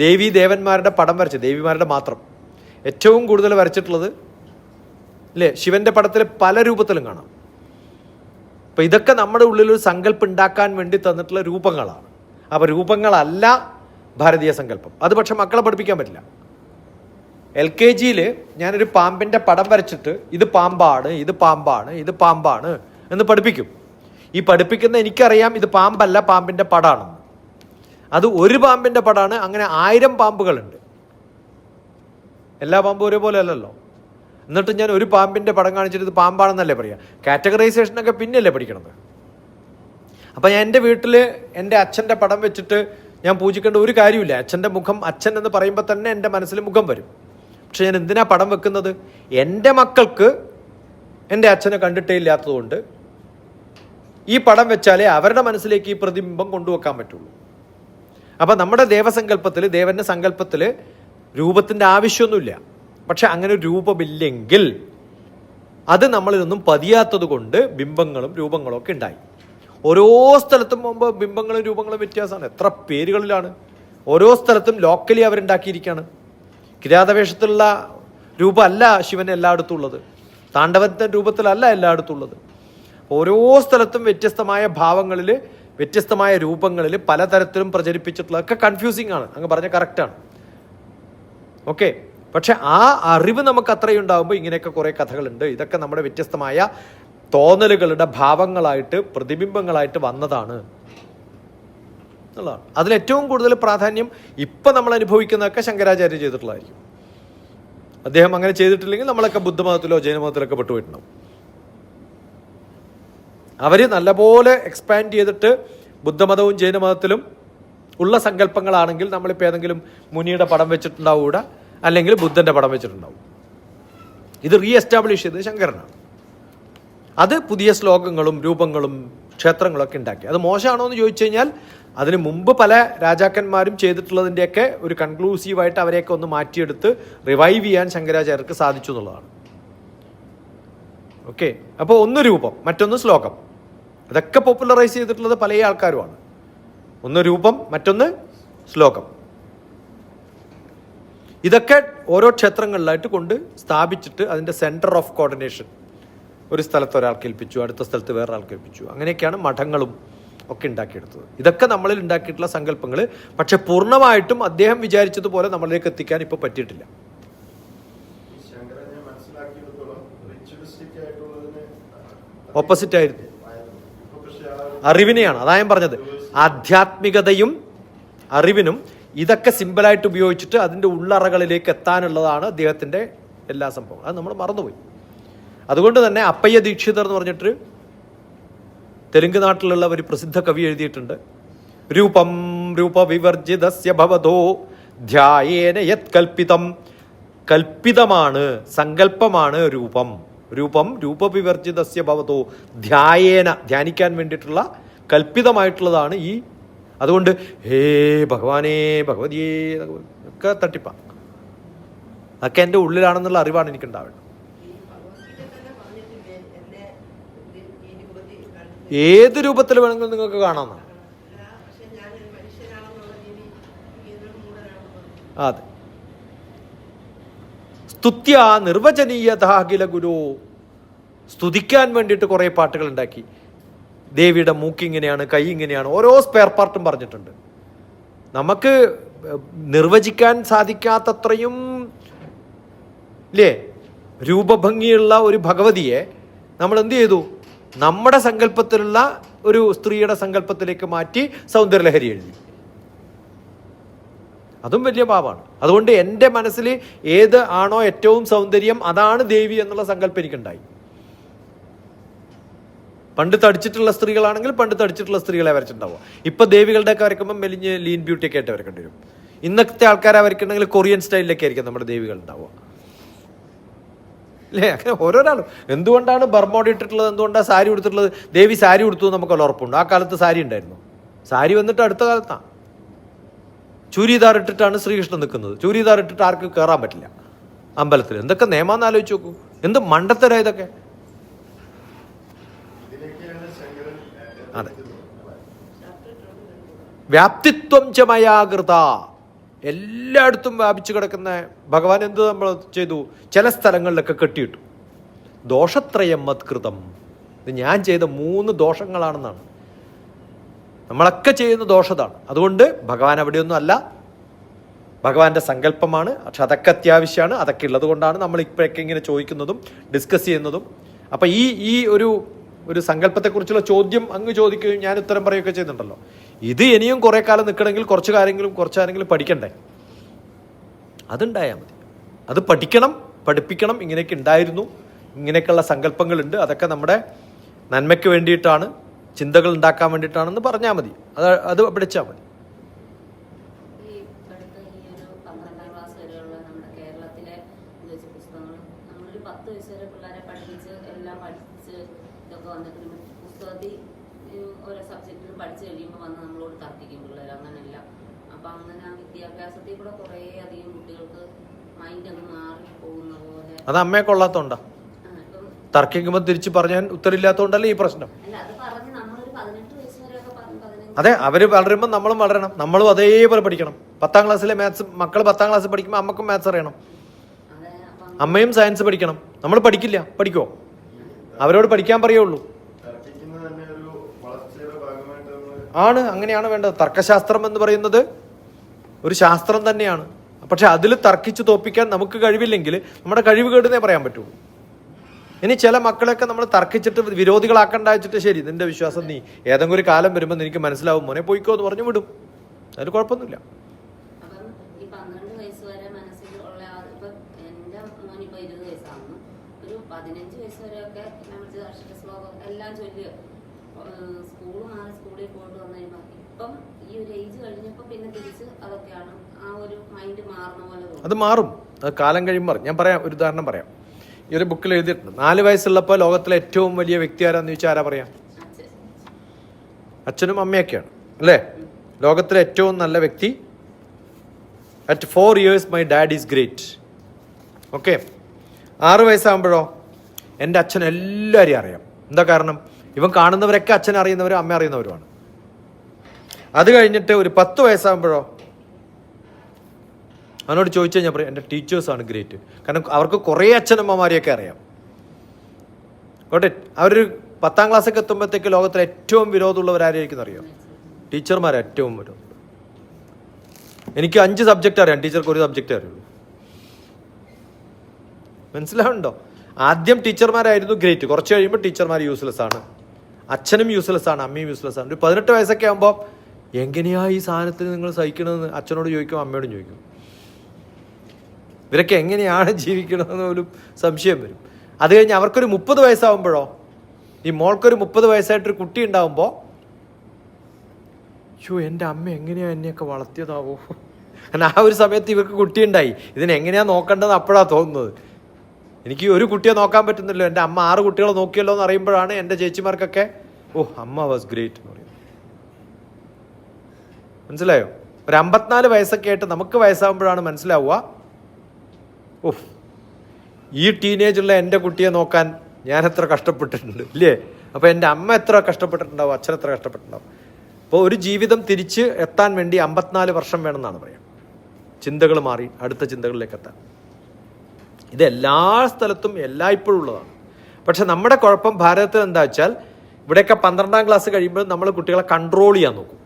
ദേവീ ദേവന്മാരുടെ പടം വരച്ച്, ദേവിമാരുടെ മാത്രം ഏറ്റവും കൂടുതൽ വരച്ചിട്ടുള്ളത് അല്ലേ ശിവന്റെ പടത്തിൽ പല രൂപത്തിലും കാണാം. അപ്പം ഇതൊക്കെ നമ്മുടെ ഉള്ളിലൊരു സങ്കല്പം ഉണ്ടാക്കാൻ വേണ്ടി തന്നിട്ടുള്ള രൂപങ്ങളാണ്. അപ്പം രൂപങ്ങളല്ല ഭാരതീയ സങ്കല്പം. അത് പക്ഷെ മക്കളെ പഠിപ്പിക്കാൻ പറ്റില്ല. LKG ഞാനൊരു പാമ്പിൻ്റെ പടം വരച്ചിട്ട് ഇത് പാമ്പാണ്, ഇത് പാമ്പാണ്, ഇത് പാമ്പാണ് എന്ന് പഠിപ്പിക്കും. ഈ പഠിപ്പിക്കുന്ന എനിക്കറിയാം ഇത് പാമ്പല്ല, പാമ്പിൻ്റെ പടമാണെന്ന്. അത് ഒരു പാമ്പിൻ്റെ പടമാണ്. അങ്ങനെ 1000 പാമ്പുകളുണ്ട്. എല്ലാ പാമ്പും ഒരേപോലെ അല്ലല്ലോ. എന്നിട്ട് ഞാൻ ഒരു പാമ്പിൻ്റെ പടം കാണിച്ചിട്ട് ഇത് പാമ്പാണെന്നല്ലേ പറയാം. കാറ്റഗറൈസേഷനൊക്കെ പിന്നെയല്ലേ പഠിക്കണത്. അപ്പം ഞാൻ എൻ്റെ വീട്ടിൽ എൻ്റെ അച്ഛൻ്റെ പടം വെച്ചിട്ട് ഞാൻ പൂജിക്കേണ്ട ഒരു കാര്യമില്ല. അച്ഛൻ്റെ മുഖം, അച്ഛൻ എന്ന് പറയുമ്പോൾ തന്നെ എൻ്റെ മനസ്സിൽ മുഖം വരും. പക്ഷെ ഞാൻ എന്തിനാ പടം വെക്കുന്നത്? എൻ്റെ മക്കൾക്ക് എൻ്റെ അച്ഛനെ കണ്ടിട്ടേ ഇല്ലാത്തതുകൊണ്ട് ഈ പടം വെച്ചാലേ അവരുടെ മനസ്സിലേക്ക് ഈ പ്രതിബിംബം കൊണ്ടുവെക്കാൻ പറ്റുള്ളൂ. അപ്പം നമ്മുടെ ദേവസങ്കല്പത്തിൽ, ദേവൻ്റെ സങ്കല്പത്തിൽ രൂപത്തിൻ്റെ ആവശ്യമൊന്നുമില്ല. പക്ഷെ അങ്ങനെ ഒരു രൂപമില്ലെങ്കിൽ അത് നമ്മളിൽ നിന്നും പതിയാത്തത് കൊണ്ട് ബിംബങ്ങളും രൂപങ്ങളും ഒക്കെ ഉണ്ടായി. ഓരോ സ്ഥലത്തും പോകുമ്പോൾ ബിംബങ്ങളും രൂപങ്ങളും വ്യത്യാസമാണ്. എത്ര പേരുകളിലാണ് ഓരോ സ്ഥലത്തും ലോക്കലി അവരുണ്ടാക്കിയിരിക്കുകയാണ്. കിരാതവേഷത്തിലുള്ള രൂപമല്ല ശിവൻ എല്ലായിടത്തും ഉള്ളത്, താണ്ഡവത്തിൻ്റെ രൂപത്തിലല്ല എല്ലായിടത്തും ഉള്ളത്. ഓരോ സ്ഥലത്തും വ്യത്യസ്തമായ ഭാവങ്ങളിൽ, വ്യത്യസ്തമായ രൂപങ്ങളിൽ പലതരത്തിലും പ്രചരിപ്പിച്ചിട്ടുള്ളതൊക്കെ കൺഫ്യൂസിങ് ആണ്. അങ്ങ് പറഞ്ഞ കറക്റ്റാണ്. ഓക്കെ, പക്ഷെ ആ അറിവ് നമുക്ക് അത്രയും ഉണ്ടാകുമ്പോൾ ഇങ്ങനെയൊക്കെ കുറേ കഥകളുണ്ട്. ഇതൊക്കെ നമ്മുടെ വ്യത്യസ്തമായ തോന്നലുകളുടെ ഭാവങ്ങളായിട്ട്, പ്രതിബിംബങ്ങളായിട്ട് വന്നതാണ് എന്നുള്ളതാണ്. അതിലേറ്റവും കൂടുതൽ പ്രാധാന്യം ഇപ്പം നമ്മൾ അനുഭവിക്കുന്നതൊക്കെ ശങ്കരാചാര്യ ചെയ്തിട്ടുള്ളതായിരിക്കും. അദ്ദേഹം അങ്ങനെ ചെയ്തിട്ടില്ലെങ്കിൽ നമ്മളൊക്കെ ബുദ്ധമതത്തിലോ ജൈനമതത്തിലൊക്കെ പെട്ടുപോയിട്ടുണ്ടാവും. അവർ നല്ലപോലെ എക്സ്പാൻഡ് ചെയ്തിട്ട് ബുദ്ധമതവും ജൈനമതത്തിലും ഉള്ള സങ്കല്പങ്ങളാണെങ്കിൽ നമ്മളിപ്പോൾ ഏതെങ്കിലും മുനിയുടെ പടം വെച്ചിട്ടുണ്ടാവൂടെ, അല്ലെങ്കിൽ ബുദ്ധൻ്റെ പടം വെച്ചിട്ടുണ്ടാവും. ഇത് റീ എസ്റ്റാബ്ലിഷ് ചെയ്തത് ശങ്കരനാണ്. അത് പുതിയ ശ്ലോകങ്ങളും രൂപങ്ങളും ക്ഷേത്രങ്ങളൊക്കെ ഉണ്ടാക്കി. അത് മോശമാണോ എന്ന് ചോദിച്ചു കഴിഞ്ഞാൽ അതിന് മുമ്പ് പല രാജാക്കന്മാരും ചെയ്തിട്ടുള്ളതിൻ്റെയൊക്കെ ഒരു കൺക്ലൂസീവായിട്ട് അവരെയൊക്കെ ഒന്ന് മാറ്റിയെടുത്ത് റിവൈവ് ചെയ്യാൻ ശങ്കരാചാര്യർക്ക് സാധിച്ചു എന്നുള്ളതാണ്. ഓക്കെ, അപ്പോൾ ഒന്ന് രൂപം, മറ്റൊന്ന് ശ്ലോകം. അതൊക്കെ പോപ്പുലറൈസ് ചെയ്തിട്ടുള്ളത് പല ആൾക്കാരുമാണ്. ഒന്ന് രൂപം, മറ്റൊന്ന് ശ്ലോകം. ഇതൊക്കെ ഓരോ ക്ഷേത്രങ്ങളിലായിട്ട് കൊണ്ട് സ്ഥാപിച്ചിട്ട് അതിൻ്റെ സെൻറ്റർ ഓഫ് കോർഡിനേഷൻ ഒരു സ്ഥലത്ത് ഒരാൾക്ക് ഏൽപ്പിച്ചു, അടുത്ത സ്ഥലത്ത് വേറൊരാൾക്ക് ഏൽപ്പിച്ചു. അങ്ങനെയൊക്കെയാണ് മഠങ്ങളും ഒക്കെ ഉണ്ടാക്കിയെടുത്തത്. ഇതൊക്കെ നമ്മളിൽ ഉണ്ടാക്കിയിട്ടുള്ള സങ്കല്പങ്ങൾ. പക്ഷെ പൂർണ്ണമായിട്ടും അദ്ദേഹം വിചാരിച്ചതുപോലെ നമ്മളിലേക്ക് എത്തിക്കാൻ ഇപ്പോൾ പറ്റിയിട്ടില്ല. ഓപ്പോസിറ്റ് ആയിരുന്നു, അറിവിനെയാണ്. അതാ ഞാൻ പറഞ്ഞത്, ആധ്യാത്മികതയും അറിവിനും ഇതൊക്കെ സിമ്പിളായിട്ട് ഉപയോഗിച്ചിട്ട് അതിൻ്റെ ഉള്ളറകളിലേക്ക് എത്താനുള്ളതാണ് അദ്ദേഹത്തിൻ്റെ എല്ലാ സംഭവങ്ങളും. അത് നമ്മൾ മറന്നുപോയി. അതുകൊണ്ട് തന്നെ അപ്പയ്യ ദീക്ഷിതർ എന്ന് പറഞ്ഞിട്ട് തെലുങ്ക് നാട്ടിലുള്ള ഒരു പ്രസിദ്ധ കവി എഴുതിയിട്ടുണ്ട്. രൂപം രൂപവിവർജിതസ്യ ഭവതോ ധ്യായേന യത് കൽപ്പിതം. കൽപ്പിതമാണ്, സങ്കല്പമാണ് രൂപം. രൂപം രൂപവിവർജിതസ്യ ഭവതോ ധ്യായേന, ധ്യാനിക്കാൻ വേണ്ടിയിട്ടുള്ള കൽപ്പിതമായിട്ടുള്ളതാണ് ഈ. അതുകൊണ്ട് ഹേ ഭഗവാനേ ഭഗവതിയേ ഒക്കെ തട്ടിപ്പ. അതൊക്കെ എൻ്റെ ഉള്ളിലാണെന്നുള്ള അറിവാണ് എനിക്കുണ്ടാവേണ്ടത്. ഏത് രൂപത്തിൽ വേണമെങ്കിലും നിങ്ങൾക്ക് കാണാമെന്നാണ്. അതെ. സ്തുത്യ നിർവചനീയതാഖില ഗുരു. സ്തുതിക്കാൻ വേണ്ടിയിട്ട് കുറേ പാട്ടുകൾ ഉണ്ടാക്കി. ദേവിയുടെ മൂക്കിങ്ങനെയാണ്, കൈ ഇങ്ങനെയാണ്, ഓരോ സ്പെയർ പാർട്ടും പറഞ്ഞിട്ടുണ്ട്. നമുക്ക് നിർവചിക്കാൻ സാധിക്കാത്തത്രയും ഇല്ലേ രൂപഭംഗിയുള്ള ഒരു ഭഗവതിയെ നമ്മൾ എന്ത് ചെയ്തു? നമ്മുടെ സങ്കല്പത്തിലുള്ള ഒരു സ്ത്രീയുടെ സങ്കല്പത്തിലേക്ക് മാറ്റി സൗന്ദര്യലഹരി എഴുതി. അതും വലിയ പാപമാണ്. അതുകൊണ്ട് എൻ്റെ മനസ്സിൽ ഏത് ആണോ ഏറ്റവും സൗന്ദര്യം അതാണ് ദേവി എന്നുള്ള സങ്കല്പം എനിക്കുണ്ടായി. പണ്ട് തടിച്ചിട്ടുള്ള സ്ത്രീകളാണെങ്കിൽ പണ്ട് തടിച്ചിട്ടുള്ള സ്ത്രീകളെ വരച്ചിട്ടുണ്ടാവുക. ഇപ്പം ദേവികളുടെയൊക്കെ വരയ്ക്കുമ്പോൾ മെലിഞ്ഞ് ലീൻ ബ്യൂട്ടിയൊക്കെ ആയിട്ട് വരക്കേണ്ടി വരും. ഇന്നത്തെ ആൾക്കാരെ വരയ്ക്കണമെങ്കിൽ കൊറിയൻ സ്റ്റൈലിലൊക്കെ ആയിരിക്കും നമ്മുടെ ദേവികൾ ഉണ്ടാവുക അല്ലേ? അങ്ങനെ ഓരോരാളും എന്തുകൊണ്ടാണ് ബർമോഡി ഇട്ടിട്ടുള്ളത്, എന്തുകൊണ്ടാണ് സാരി ഉടുത്തിട്ടുള്ളത്? ദേവി സാരി ഉടുത്തു നമുക്കുള്ള ഉറപ്പുണ്ട്. ആ കാലത്ത് സാരി ഉണ്ടായിരുന്നു. സാരി വന്നിട്ട് അടുത്ത കാലത്താണ്. ചൂരിദാർ ഇട്ടിട്ടാണ് ശ്രീകൃഷ്ണൻ നിൽക്കുന്നത്. ചൂരിദാർ ഇട്ടിട്ട് ആർക്കും കയറാൻ പറ്റില്ല അമ്പലത്തിൽ. എന്തൊക്കെ നിയമാന്ന് ആലോചിച്ച് നോക്കൂ. എന്ത് മണ്ടത്തരം ഇതൊക്കെ. അതെ, വ്യാപ്തിത്വം ച മയാകൃത, എല്ലായിടത്തും വ്യാപിച്ചു കിടക്കുന്ന ഭഗവാൻ എന്ത് നമ്മൾ ചെയ്തു? ചില സ്ഥലങ്ങളിലൊക്കെ കെട്ടിയിട്ടു. ദോഷത്രയം മത്കൃതം, ഇത് ഞാൻ ചെയ്ത 3 ദോഷങ്ങളാണെന്നാണ്. നമ്മളൊക്കെ ചെയ്യുന്ന ദോഷതാണ്. അതുകൊണ്ട് ഭഗവാൻ അവിടെയൊന്നും അല്ല, ഭഗവാന്റെ സങ്കല്പമാണ്. പക്ഷെ അതൊക്കെ അത്യാവശ്യമാണ്. അതൊക്കെ ഉള്ളത് കൊണ്ടാണ് നമ്മൾ ഇപ്പോഴൊക്കെ ഇങ്ങനെ ചോദിക്കുന്നതും ഡിസ്കസ് ചെയ്യുന്നതും. അപ്പം ഈ ഒരു സങ്കല്പത്തെക്കുറിച്ചുള്ള ചോദ്യം അങ്ങ് ചോദിക്കുകയും ഞാൻ ഉത്തരം പറയുകയൊക്കെ ചെയ്യുന്നുണ്ടല്ലോ. ഇത് ഇനിയും കുറേ കാലം നിൽക്കണമെങ്കിൽ കുറച്ചാരെങ്കിലും പഠിക്കണ്ടേ? അതുണ്ടായാൽ മതി. അത് പഠിക്കണം, പഠിപ്പിക്കണം. ഇങ്ങനെയൊക്കെ ഉണ്ടായിരുന്നു, ഇങ്ങനെയൊക്കെയുള്ള സങ്കല്പങ്ങളുണ്ട്, അതൊക്കെ നമ്മുടെ നന്മയ്ക്ക് വേണ്ടിയിട്ടാണ്, ചിന്തകൾ ഉണ്ടാക്കാൻ വേണ്ടിയിട്ടാണെന്ന് പറഞ്ഞാൽ മതി. അത് പഠിച്ചാൽ മതി. ഓരോ സബ്ജക്റ്റിലും പഠിച്ചു കഴിയുമ്പോൾ വന്ന് നമ്മളോട് തർക്കിക്കും പിള്ളേർ. അങ്ങനെയല്ല. അപ്പം അങ്ങനെ ആ വിദ്യാഭ്യാസത്തിൽ കൂടെ കുറേ അധികം കുട്ടികൾക്ക് മൈൻഡ് അങ്ങ് മാറി പോകുന്ന പോലെ. അത് അമ്മയെ കൊള്ളാത്തോണ്ടാ തർക്കിക്കുമ്പോൾ തിരിച്ചു പറഞ്ഞാൽ ഉത്തരവില്ലാത്തതുകൊണ്ടല്ലേ ഈ പ്രശ്നം. അല്ല, അത് പറഞ്ഞ് നമ്മളൊരു 18 വയസ്സ് വരെയൊക്കെ പറഞ്ഞു. 15. അതെ, അവര് വളരുമ്പോൾ നമ്മളും വളരണം. നമ്മളും അതേപോലെ പഠിക്കണം. 10ാം ക്ലാസ്സിലെ മാത്സ് മക്കൾ 10ാം ക്ലാസ്സിൽ പഠിക്കുമ്പോൾ അമ്മക്കും മാത്സ് അറിയണം. അമ്മയും സയൻസ് പഠിക്കണം. നമ്മൾ പഠിക്കില്ല, പഠിക്കുമോ? അവരോട് പഠിക്കാൻ പറയുള്ളൂ. ആണ്, അങ്ങനെയാണ് വേണ്ടത്. തർക്കശാസ്ത്രം എന്ന് പറയുന്നത് ഒരു ശാസ്ത്രം തന്നെയാണ്. പക്ഷെ അതിൽ തർക്കിച്ച് തോപ്പിക്കാൻ നമുക്ക് കഴിവില്ലെങ്കിൽ നമ്മുടെ കഴിവ് കേടുന്നേ പറയാൻ പറ്റുള്ളൂ. ഇനി ചില മക്കളെയൊക്കെ നമ്മൾ തർക്കിച്ചിട്ട് വിരോധികളാക്കണ്ട വെച്ചിട്ട്, ശരി നിന്റെ വിശ്വാസം നീ ഏതെങ്കിലും ഒരു കാലം വരുമ്പോൾ എനിക്ക് മനസ്സിലാവും, മോനെ പോയിക്കോ എന്ന് പറഞ്ഞു വിടും. അതിൽ കുഴപ്പമൊന്നുമില്ല. അത് മാറും, അത് കാലം കഴിയുമ്പോൾ. ഞാൻ പറയാം, ഒരു ഉദാഹരണം പറയാം. ഈ ഒരു ബുക്കിൽ എഴുതിയിട്ടുണ്ട്, 4 വയസ്സുള്ളപ്പോൾ ലോകത്തിലെ ഏറ്റവും വലിയ വ്യക്തി ആരാന്ന് ചോദിച്ചാൽ ആരാ പറയാം? അച്ഛനും അമ്മയൊക്കെയാണ് അല്ലേ? ലോകത്തിലെ ഏറ്റവും നല്ല വ്യക്തി. At 4 years my dad is great. Okay. 6 വയസ്സാകുമ്പോഴോ എൻ്റെ അച്ഛൻ എല്ലാവരെയും അറിയാം. എന്താ കാരണം? ഇവൻ കാണുന്നവരൊക്കെ അച്ഛനെ അറിയുന്നവരും അമ്മ അറിയുന്നവരുമാണ്. അത് കഴിഞ്ഞിട്ട് ഒരു 10 വയസ്സാകുമ്പോഴോ അവനോട് ചോദിച്ചു കഴിഞ്ഞാൽ പറയും എൻ്റെ ടീച്ചേഴ്സാണ് ഗ്രേറ്റ്. കാരണം അവർക്ക് കുറേ അച്ഛനമ്മമാരെയൊക്കെ അറിയാം. കോട്ടെ. അവരൊരു 10ാം ക്ലാസ്സൊക്കെ എത്തുമ്പോഴത്തേക്ക് ലോകത്തിലെ ഏറ്റവും വിരോധമുള്ളവരായിരിക്കും അറിയാം? ടീച്ചർമാരെ ഏറ്റവും വിരോധം. എനിക്ക് 5 സബ്ജക്റ്റ് അറിയാം, ടീച്ചർക്ക് 1 സബ്ജക്റ്റ് അറിയുള്ളൂ. മനസ്സിലാവുന്നുണ്ടോ? ആദ്യം ടീച്ചർമാരായിരുന്നു ഗ്രേറ്റ്. കുറച്ച് കഴിയുമ്പോൾ ടീച്ചർമാർ യൂസ്ലെസ് ആണ്, അച്ഛനും യൂസ്ലെസ് ആണ്, അമ്മയും യൂസ്ലെസ് ആണ്. ഒരു 18 വയസ്സൊക്കെ ആകുമ്പോൾ എങ്ങനെയാ ഈ സാധനത്തിന് നിങ്ങൾ സഹിക്കണമെന്ന് അച്ഛനോട് ചോദിക്കും, അമ്മയോടും ചോദിക്കും. ഇവരൊക്കെ എങ്ങനെയാണ് ജീവിക്കണമെന്ന് പോലും സംശയം വരും. അത് കഴിഞ്ഞ് അവർക്കൊരു 30 വയസ്സാകുമ്പോഴോ, ഈ മോൾക്കൊരു 30 വയസ്സായിട്ടൊരു കുട്ടി ഉണ്ടാകുമ്പോൾ, എൻ്റെ അമ്മ എങ്ങനെയാ എന്നെയൊക്കെ വളർത്തിയതാവോ? കാരണം ആ ഒരു സമയത്ത് ഇവർക്ക് കുട്ടിയുണ്ടായി. ഇതിനെങ്ങനെയാണ് നോക്കേണ്ടത് അപ്പോഴാണ് തോന്നുന്നത്. എനിക്ക് ഒരു കുട്ടിയെ നോക്കാൻ പറ്റുന്നില്ലോ, എൻ്റെ അമ്മ 6 കുട്ടികളെ നോക്കിയല്ലോ എന്ന് അറിയുമ്പോഴാണ് എൻ്റെ ചേച്ചിമാർക്കൊക്കെ അമ്മ വാസ് ഗ്രേറ്റ് എന്ന് പറയുന്നത്. മനസ്സിലായോ? ഒരു 54 വയസ്സൊക്കെ ആയിട്ട് നമുക്ക് വയസ്സാകുമ്പോഴാണ് മനസ്സിലാവുക, ഈ ടീനേജുള്ള എൻ്റെ കുട്ടിയെ നോക്കാൻ ഞാൻ എത്ര കഷ്ടപ്പെട്ടിട്ടുണ്ട് ഇല്ലേ? അപ്പോൾ എൻ്റെ അമ്മ എത്ര കഷ്ടപ്പെട്ടിട്ടുണ്ടാവും, അച്ഛൻ എത്ര കഷ്ടപ്പെട്ടിട്ടുണ്ടാവും. അപ്പോൾ ഒരു ജീവിതം തിരിച്ച് എത്താൻ വേണ്ടി 54 വർഷം വേണമെന്നാണ് പറയാം. ചിന്തകൾ മാറി അടുത്ത ചിന്തകളിലേക്ക് എത്താൻ. ഇത് എല്ലാ സ്ഥലത്തും എല്ലായ്പ്പോഴും ഉള്ളതാണ്. പക്ഷെ നമ്മുടെ കുഴപ്പം ഭാരതത്തിൽ എന്താ വെച്ചാൽ, ഇവിടെയൊക്കെ 12ാം ക്ലാസ് കഴിയുമ്പോൾ നമ്മൾ കുട്ടികളെ കൺട്രോൾ ചെയ്യാൻ നോക്കും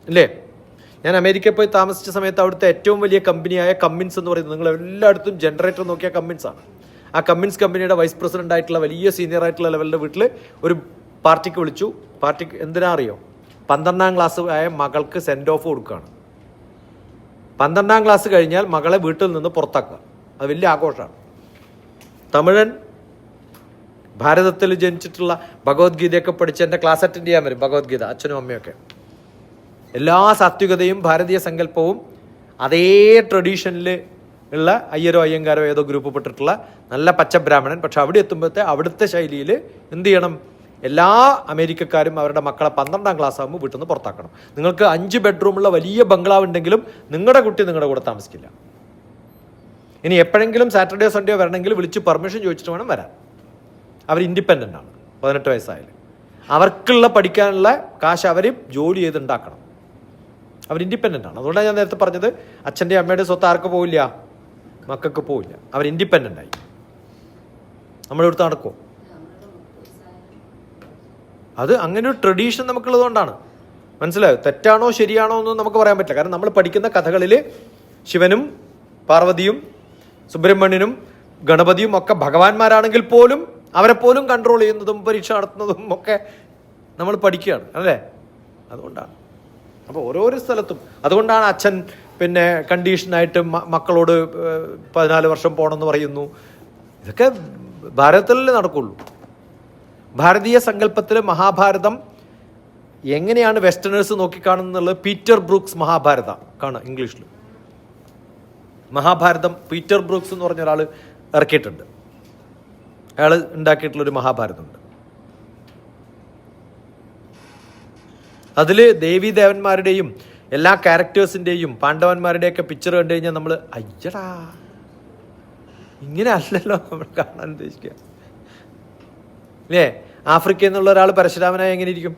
അല്ലേ? ഞാൻ അമേരിക്കയിൽ പോയി താമസിച്ച സമയത്ത് അവിടുത്തെ ഏറ്റവും വലിയ കമ്പനിയായ കമ്മിൻസ് എന്ന് പറയുന്നത്, നിങ്ങൾ എല്ലായിടത്തും ജനറേറ്റർ നോക്കിയാൽ കമ്മിൻസ് ആണ്. ആ കമ്മിൻസ് കമ്പനിയുടെ വൈസ് പ്രസിഡന്റ് ആയിട്ടുള്ള വലിയ സീനിയർ ആയിട്ടുള്ള ലെവലിൻ്റെ വീട്ടിൽ ഒരു പാർട്ടിക്ക് വിളിച്ചു. പാർട്ടിക്ക് എന്തിനാ അറിയോ? 12ാം ക്ലാസ് ആയ മകൾക്ക് സെൻഡ് ഓഫ് കൊടുക്കുകയാണ്. 12ാം ക്ലാസ് കഴിഞ്ഞാൽ മകളെ വീട്ടിൽ നിന്ന് പുറത്താക്കുക. അത് വലിയ ആഘോഷമാണ്. തമിഴൻ, ഭാരതത്തിൽ ജനിച്ചിട്ടുള്ള, ഭഗവത്ഗീതയൊക്കെ പഠിച്ച് എൻ്റെ ക്ലാസ് അറ്റൻഡ് ചെയ്യാൻ വരും. ഭഗവത്ഗീത അച്ഛനും അമ്മയൊക്കെ എല്ലാ സാത്വികതയും ഭാരതീയ സങ്കല്പവും അതേ ട്രഡീഷനിൽ ഉള്ള അയ്യരോ അയ്യങ്കാരോ ഏതോ ഗ്രൂപ്പ് പെട്ടിട്ടുള്ള നല്ല പച്ച ബ്രാഹ്മണൻ. പക്ഷെ അവിടെ എത്തുമ്പോഴത്തെ അവിടുത്തെ ശൈലിയിൽ എന്ത് ചെയ്യണം? എല്ലാ അമേരിക്കക്കാരും അവരുടെ മക്കളെ 12ാം ക്ലാസ് ആകുമ്പോൾ വീട്ടിൽ നിന്ന് പുറത്താക്കണം. നിങ്ങൾക്ക് 5 ബെഡ്റൂമുള്ള വലിയ ബംഗ്ലാവ് ഉണ്ടെങ്കിലും നിങ്ങളുടെ കുട്ടി നിങ്ങളുടെ കൂടെ താമസിക്കില്ല. ഇനി എപ്പോഴെങ്കിലും സാറ്റർഡേ സൺഡേ വരണമെങ്കിൽ വിളിച്ച് പെർമിഷൻ ചോദിച്ചിട്ട് വേണം വരാൻ. അവർ ഇൻഡിപെൻഡൻ്റ് ആണ്. 18 വയസ്സായാലും അവർക്കുള്ള പഠിക്കാനുള്ള കാശ് അവർ ജോലി ചെയ്ത് ഉണ്ടാക്കണം. അവർ ഇൻഡിപെൻഡൻ്റ് ആണ്. അതുകൊണ്ടാണ് ഞാൻ നേരത്തെ പറഞ്ഞത് അച്ഛൻ്റെ അമ്മയുടെ സ്വത്ത് ആർക്ക് പോവില്ല, മക്കൾക്ക് പോവില്ല. അവർ ഇൻഡിപെൻഡൻ്റ് ആയി. നമ്മളിവിടുത്തെ നടക്കുമോ? അത് അങ്ങനെ ഒരു ട്രഡീഷൻ നമുക്കുള്ളത് കൊണ്ടാണ്. മനസ്സിലായോ? തെറ്റാണോ ശരിയാണോ എന്ന് നമുക്ക് പറയാൻ പറ്റില്ല. കാരണം നമ്മൾ പഠിക്കുന്ന കഥകളിൽ ശിവനും പാർവതിയും സുബ്രഹ്മണ്യനും ഗണപതിയും ഒക്കെ ഭഗവാന്മാരാണെങ്കിൽ പോലും അവരെ പോലും കൺട്രോൾ ചെയ്യുന്നതും പരീക്ഷ നടത്തുന്നതും ഒക്കെ നമ്മൾ പഠിക്കുകയാണ് അല്ലേ? അതുകൊണ്ടാണ്. അപ്പോൾ ഓരോരോ സ്ഥലത്തും അതുകൊണ്ടാണ് അച്ഛൻ പിന്നെ കണ്ടീഷനായിട്ട് മക്കളോട് 14 വർഷം പോകണമെന്ന് പറയുന്നു. ഇതൊക്കെ ഭാരതത്തിലല്ലേ നടക്കുള്ളൂ. ഭാരതീയ സങ്കല്പത്തിൽ മഹാഭാരതം എങ്ങനെയാണ് വെസ്റ്റേണേഴ്സ് നോക്കിക്കാണുന്നുള്ളത് പീറ്റർ ബ്രൂക്സ് മഹാഭാരത കാണാം ഇംഗ്ലീഷിൽ. മഹാഭാരതം പീറ്റർ ബ്രൂക്സ് എന്ന് പറഞ്ഞ ഒരാൾ ഇറക്കിയിട്ടുണ്ട്. അയാൾ ഉണ്ടാക്കിയിട്ടുള്ളൊരു മഹാഭാരതമുണ്ട്. അതിൽ ദേവീദേവന്മാരുടെയും എല്ലാ ക്യാരക്ടേഴ്സിൻ്റെയും പാണ്ഡവന്മാരുടെയൊക്കെ പിക്ചർ കണ്ടു കഴിഞ്ഞാൽ നമ്മൾ അയ്യടാ ഇങ്ങനെ അല്ലല്ലോ നമ്മൾ കാണാൻ ഉദ്ദേശിക്കുക അല്ലേ? ആഫ്രിക്കയിൽ നിന്നുള്ള ഒരാൾ പരശുരാമനായി എങ്ങനെ ഇരിക്കും?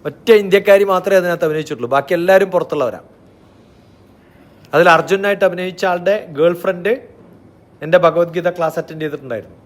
ഒറ്റ ഇന്ത്യക്കാരി മാത്രമേ അതിനകത്ത് അഭിനയിച്ചിട്ടുള്ളൂ. ബാക്കി എല്ലാവരും പുറത്തുള്ളവരാണ്. അതിൽ അർജുനായിട്ട് അഭിനയിച്ച ആളുടെ ഗേൾ ഫ്രണ്ട് എൻ്റെ ഭഗവത്ഗീത ക്ലാസ് അറ്റൻഡ് ചെയ്തിട്ടുണ്ടായിരുന്നു.